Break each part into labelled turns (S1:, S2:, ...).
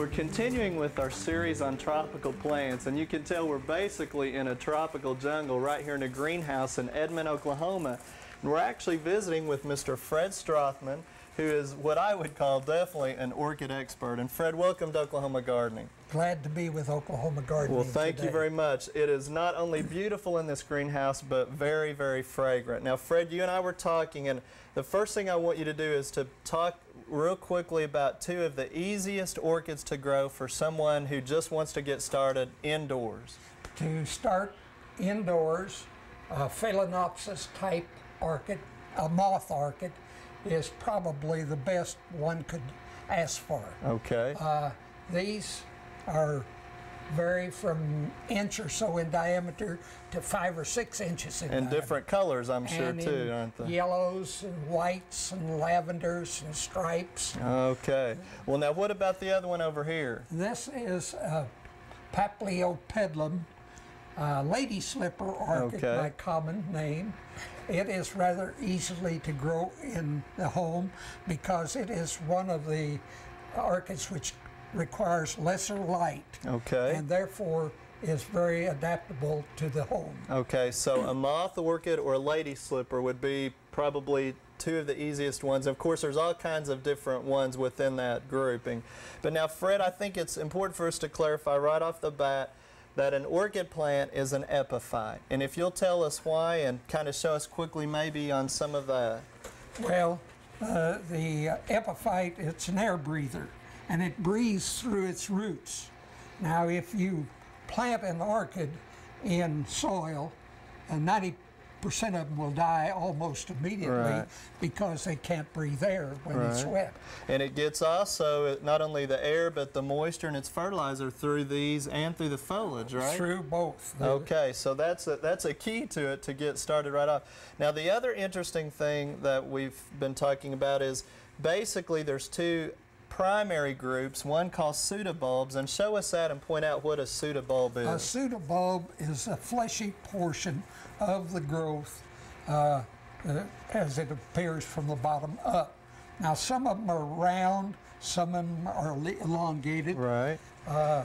S1: We're continuing with our series on tropical plants, and you can tell we're basically in a tropical jungle right here in a greenhouse in Edmond, Oklahoma. And we're actually visiting with Mr. Fred Strothman, who is what I would call definitely an orchid expert. And Fred, welcome to Oklahoma Gardening.
S2: Glad to be with Oklahoma Gardening.
S1: Well, thank you very much. It is not only beautiful in this greenhouse, but very, very fragrant. Now, Fred, you and I were talking, and the first thing I want you to do is to talk real quickly about two of the easiest orchids to grow for someone who just wants to get started indoors.
S2: To start indoors, a Phalaenopsis type orchid, a moth orchid, is probably the best one could ask for.
S1: Okay.
S2: These are vary from inch or so in diameter to 5 or 6 inches in diameter.
S1: And different colors, I'm sure,
S2: and
S1: too, aren't they?
S2: Yellows and whites and lavenders and stripes.
S1: Okay. Well, now what about the other one over here?
S2: This is Paphiopedilum, lady slipper orchid by common name. It is rather easily to grow in the home because it is one of the orchids which requires lesser light, and therefore is very adaptable to the home. Okay,
S1: so a moth orchid or a lady slipper would be probably two of the easiest ones. Of course, there's all kinds of different ones within that grouping. But now, Fred, I think it's important for us to clarify right off the bat that an orchid plant is an epiphyte. And if you'll tell us why and kind of show us quickly maybe on some of that.
S2: Well, the epiphyte, it's an air breather, and it breathes through its roots. Now, if you plant an orchid in soil, 90% of them will die almost immediately because they can't breathe air when it's wet.
S1: And it gets also not only the air but the moisture and its fertilizer through these and through the foliage, right?
S2: Through both.
S1: Okay, so that's a key to it to get started right off. Now, the other interesting thing that we've been talking about is basically there's two primary groups, one called pseudobulbs, and show us that and point out what a pseudobulb is.
S2: A pseudobulb is a fleshy portion of the growth as it appears from the bottom up. Now, some of them are round, some of them are elongated.
S1: Right.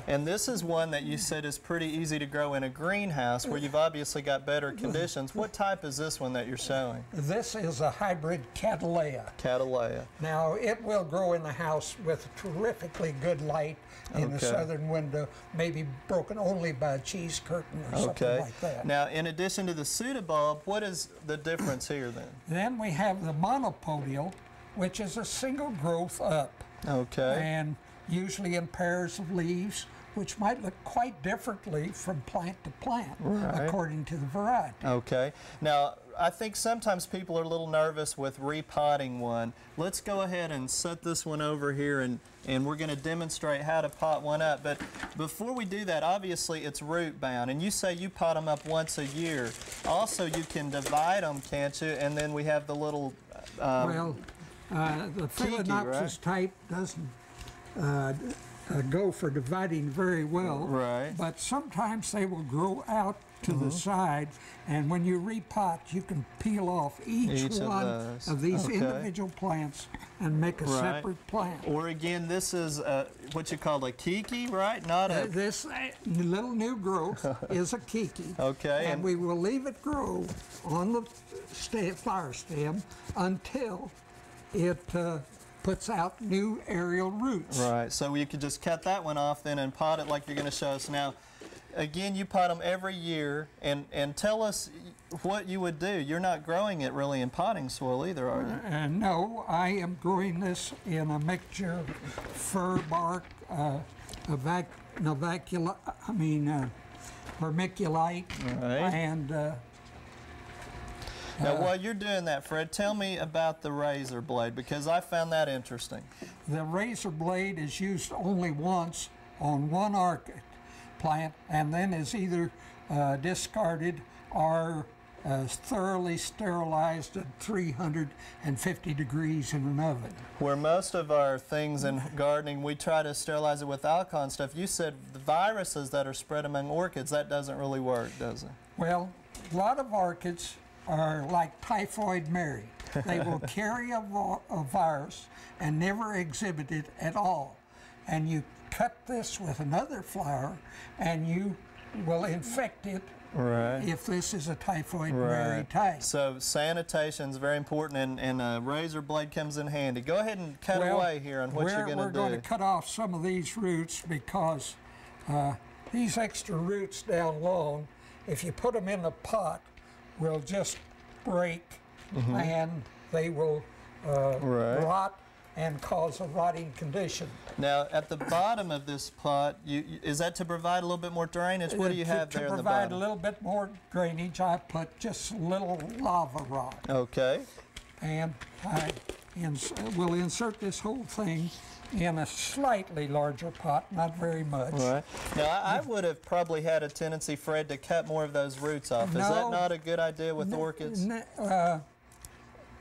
S1: And this is one that you said is pretty easy to grow in a greenhouse where you've obviously got better conditions. What type is this one that you're showing?
S2: This is a hybrid Cattleya.
S1: Cattleya.
S2: Now, it will grow in the house with terrifically good light in the southern window, maybe broken only by a cheese curtain or something like that.
S1: Now, in addition to the pseudobulb, what is the difference here then?
S2: Then we have the monopodial, which is a single growth up. And usually in pairs of leaves, which might look quite differently from plant to plant, according to the variety.
S1: Now, I think sometimes people are a little nervous with repotting one. Let's go ahead and set this one over here, and we're going to demonstrate how to pot one up. But before we do that, obviously it's root bound, and you say you pot them up once a year. Also, you can divide them, can't you? And then we have the little
S2: the Phalaenopsis type doesn't go for dividing very well, but sometimes they will grow out to the side, and when you repot, you can peel off each one of these individual plants and make a separate plant.
S1: Or again, this is what you call a kiki, right? Not a...
S2: This little new growth is a kiki. And we will leave it grow on the flower stem until it puts out new aerial roots.
S1: So you could just cut that one off then and pot it like you're going to show us now. Again, you pot them every year, and tell us what you would do. You're not growing it really in potting soil either, are you?
S2: No, I am growing this in a mixture of fir bark, vermiculite, and
S1: now, while you're doing that, Fred, tell me about the razor blade, because I found that interesting.
S2: The razor blade is used only once on one orchid plant, and then is either discarded or thoroughly sterilized at 350 degrees in an oven. Where
S1: most of our things in gardening, we try to sterilize it with alcohol and stuff. You said the viruses that are spread among orchids, that doesn't really work, does it?
S2: Well, a lot of orchids are like typhoid Mary. They will carry a virus and never exhibit it at all. And you cut this with another flower, and you will infect it.
S1: Right.
S2: If this is a typhoid berry type.
S1: So sanitation is very important, and a razor blade comes in handy. Go ahead and cut away here on what you're going to do.
S2: We're going to cut off some of these roots because these extra roots down long, if you put them in a pot, will just break and they will rot and cause a rotting condition.
S1: Now, at the bottom of this pot, is that to provide a little bit more drainage? What do you have there in the bottom?
S2: To provide a little bit more drainage, I put just a little lava rock.
S1: Okay.
S2: And I will insert this whole thing in a slightly larger pot, not very much.
S1: Right. Now, I would have probably had a tendency, Fred, to cut more of those roots off. Is that not a good idea with orchids?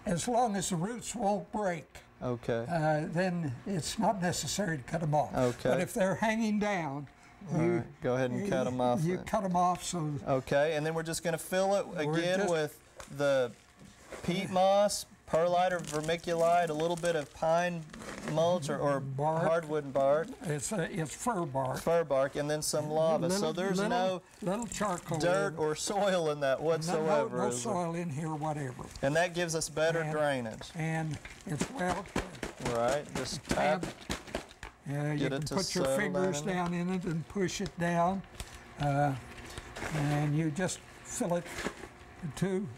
S2: As long as the roots won't break.
S1: Okay.
S2: Then it's not necessary to cut them off.
S1: Okay.
S2: But if they're hanging down, you
S1: go ahead and cut them off.
S2: You cut them off. So.
S1: Okay, and then we're just going to fill it again with the peat moss, perlite or vermiculite, a little bit of pine mulch or hardwood bark.
S2: It's fir bark.
S1: Fir bark, and then some lava. So there's no
S2: little charcoal
S1: dirt or soil in that whatsoever.
S2: No soil in here, whatever.
S1: And that gives us better drainage.
S2: And it's well.
S1: Right, just tap.
S2: You can put your fingers down in it and push it down, and you just fill it to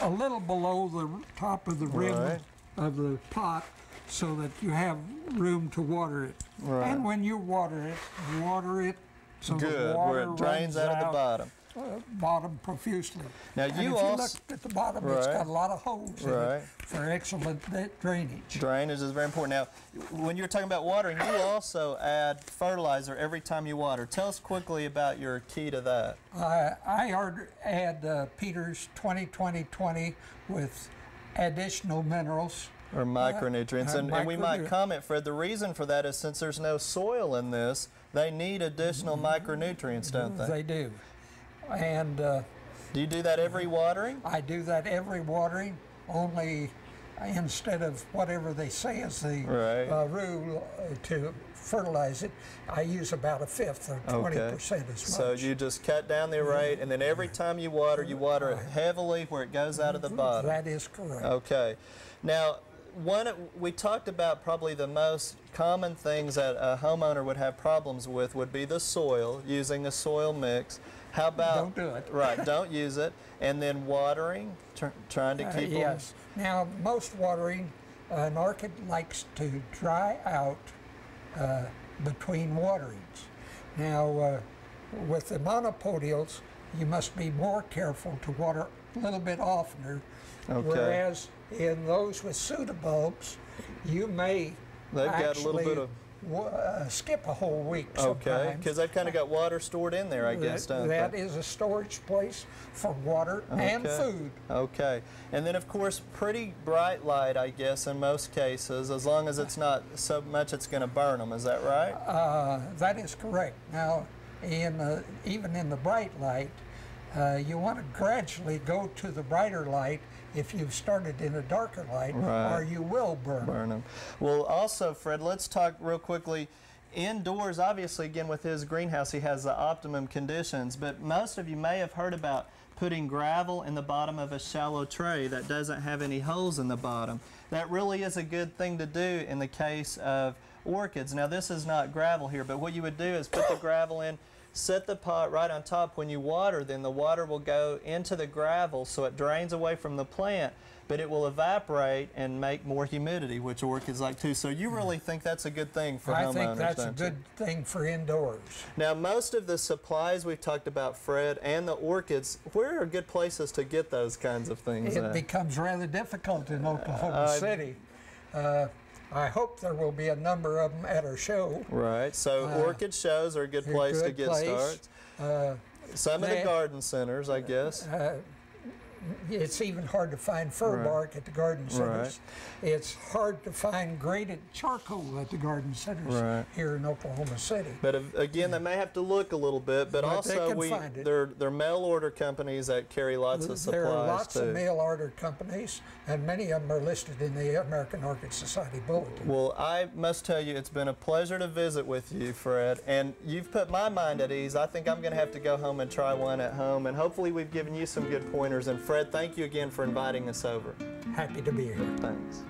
S2: a little below the top of the rim of the pot so that you have room to water it.
S1: Right.
S2: And when you water it so the water
S1: where it drains out of the bottom.
S2: Bottom profusely.
S1: Now
S2: if you look at the bottom, it's got a lot of holes in it for excellent drainage.
S1: Drainage is very important. Now, when you're talking about watering, you also add fertilizer every time you water. Tell us quickly about your key to that.
S2: I add Peter's 20-20-20 with additional minerals.
S1: Or micronutrients. And we might comment, Fred, the reason for that is since there's no soil in this, they need additional micronutrients, don't they?
S2: They do. And
S1: do you do that every watering?
S2: I do that every watering, only instead of whatever they say is the rule to fertilize it, I use about 1/5 or 20% as much.
S1: So you just cut down the rate, and then every time you water it heavily where it goes out of the bottom.
S2: That is correct.
S1: Okay. Now, we talked about probably the most common things that a homeowner would have problems with would be the soil, using a soil mix. How about...
S2: Don't do it.
S1: Right, don't use it. And then watering, trying to keep them...
S2: Yes. Now, most watering, an orchid likes to dry out between waterings. Now, with the monopodials, you must be more careful to water a little bit oftener.
S1: Okay.
S2: Whereas in those with pseudobulbs, you may
S1: got a little bit of
S2: skip a whole week sometimes.
S1: Okay, because they've kind of got water stored in there, I guess, don't they?
S2: That is a storage place for water and food.
S1: Okay, and then of course pretty bright light, I guess, in most cases, as long as it's not so much it's going to burn them. Is that right?
S2: That is correct. Now, even in the bright light, you want to gradually go to the brighter light if you've started in a darker light, or you will burn them.
S1: Well, also, Fred, let's talk real quickly. Indoors, obviously, again, with his greenhouse, he has the optimum conditions, but most of you may have heard about putting gravel in the bottom of a shallow tray that doesn't have any holes in the bottom. That really is a good thing to do in the case of orchids. Now, this is not gravel here, but what you would do is put the gravel in, set the pot right on top. When you water, then the water will go into the gravel so it drains away from the plant, but it will evaporate and make more humidity, which orchids like too. So you really think that's a good thing for homeowners, don't you?
S2: I think that's a good thing for indoors.
S1: Now, most of the supplies we've talked about, Fred, and the orchids, where are good places to get those kinds of things
S2: It becomes rather difficult in Oklahoma City. I hope there will be a number of them at our show.
S1: Right, so orchid shows are a good place to get started. Some of the garden centers, I guess.
S2: it's even hard to find fir bark at the garden centers. It's hard to find graded charcoal at the garden centers here in Oklahoma City.
S1: But again, they may have to look a little bit, but also they're mail order companies that carry lots of supplies.
S2: There are lots
S1: too.
S2: of mail order companies, and many of them are listed in the American Orchid Society Bulletin.
S1: Well, I must tell you, it's been a pleasure to visit with you, Fred, and you've put my mind at ease. I think I'm going to have to go home and try one at home, and hopefully we've given you some good pointers. And Fred, thank you again for inviting us over.
S2: Happy to be here.
S1: Thanks.